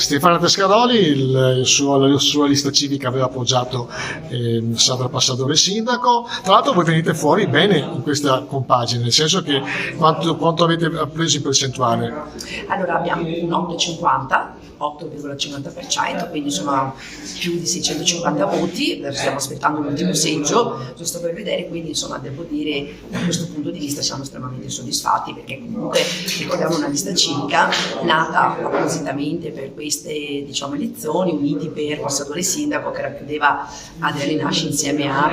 Stefano Tescaroli, la sua lista civica aveva appoggiato Sandra Passadori sindaco. Tra l'altro voi venite fuori bene in questa compagine, nel senso che quanto avete preso in percentuale? Allora abbiamo un 8,50%, quindi insomma più di 650 voti, stiamo aspettando l'ultimo seggio, giusto per vedere, quindi insomma devo dire da questo punto di vista siamo estremamente soddisfatti, perché comunque ricordiamo una lista civica nata appositamente per queste elezioni, uniti per Passadori sindaco, che racchiudeva Adriano Nasci insieme a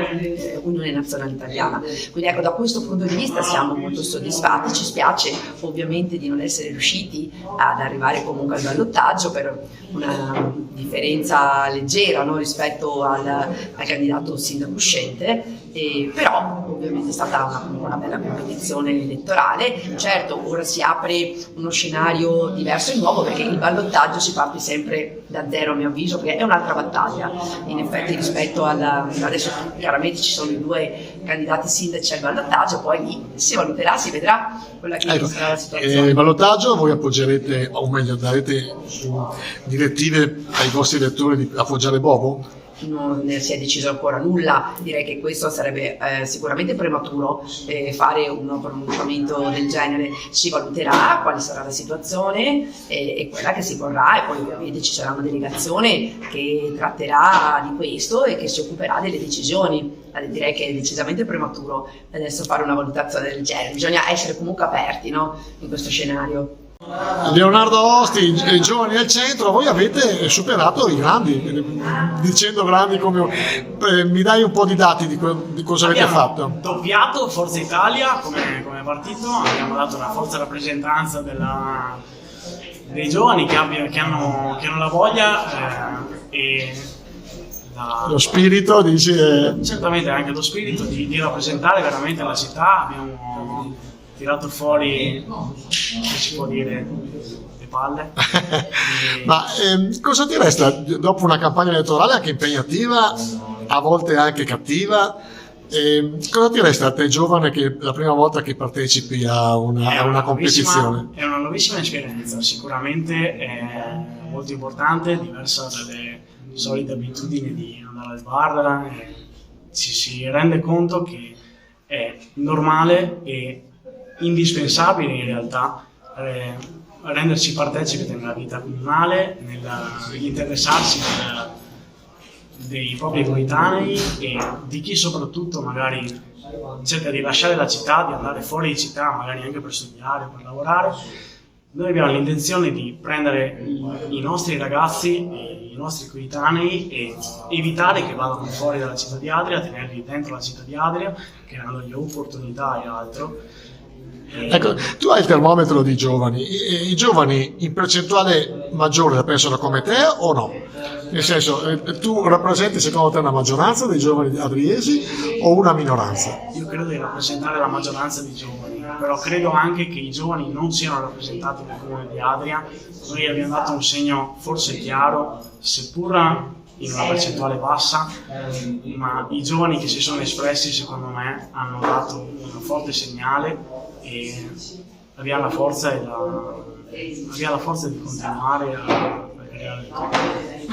Unione Nazionale Italiana. Quindi ecco, da questo punto di vista siamo molto soddisfatti. Ci spiace ovviamente di non essere riusciti ad arrivare comunque al ballottaggio per una differenza leggera, no, rispetto al candidato sindaco uscente, però ovviamente è stata una bella competizione elettorale. Certo, ora si apre uno scenario diverso e nuovo, perché il ballottaggio si parte sempre da zero, a mio avviso, perché è un'altra battaglia in effetti rispetto adesso chiaramente ci sono i due candidati sindaci al ballottaggio, poi lì si valuterà, si vedrà quella che sarà la situazione. Il ballottaggio voi appoggerete, o meglio darete direttive ai vostri elettori di appoggiare Bobo? Non si è deciso ancora nulla, direi che questo sarebbe sicuramente prematuro fare un pronunciamento del genere. Si valuterà quale sarà la situazione e quella che si vorrà, e poi ovviamente ci sarà una delegazione che tratterà di questo e che si occuperà delle decisioni. Direi che è decisamente prematuro adesso fare una valutazione del genere, bisogna essere comunque aperti, no, in questo scenario. Leonardo Osti, i giovani al centro, voi avete superato i grandi, dicendo grandi come... mi dai un po' di dati di cosa avete fatto? Abbiamo doppiato Forza Italia come partito, abbiamo dato una forza rappresentanza dei giovani che hanno la voglia lo spirito, dici... Certamente anche lo spirito di rappresentare veramente la città. Abbiamo tirato fuori, che si può dire, le palle. Ma cosa ti resta dopo una campagna elettorale anche impegnativa, a volte anche cattiva? Cosa ti resta a te giovane, che la prima volta che partecipi a una competizione? È una nuovissima esperienza, sicuramente è molto importante, diversa dalle solite abitudini di andare al bar. Ci si rende conto che è normale e indispensabile in realtà rendersi partecipi della vita comunale, nell'interessarsi dei propri coetanei e di chi soprattutto magari cerca di lasciare la città, di andare fuori di città, magari anche per studiare, per lavorare. Noi abbiamo l'intenzione di prendere i nostri ragazzi, i nostri coetanei, e evitare che vadano fuori dalla città di Adria, tenerli dentro la città di Adria, creandogli opportunità e altro. Ecco, tu hai il termometro di giovani, i giovani in percentuale maggiore la pensano come te o no? Nel senso, tu rappresenti secondo te una maggioranza dei giovani adriesi o una minoranza? Io credo di rappresentare la maggioranza dei giovani, però credo anche che i giovani non siano rappresentati nel comune di Adria. Noi abbiamo dato un segno forse chiaro, seppur in una percentuale bassa, ma i giovani che si sono espressi secondo me hanno dato un forte segnale e abbiamo la forza di continuare a creare le cose.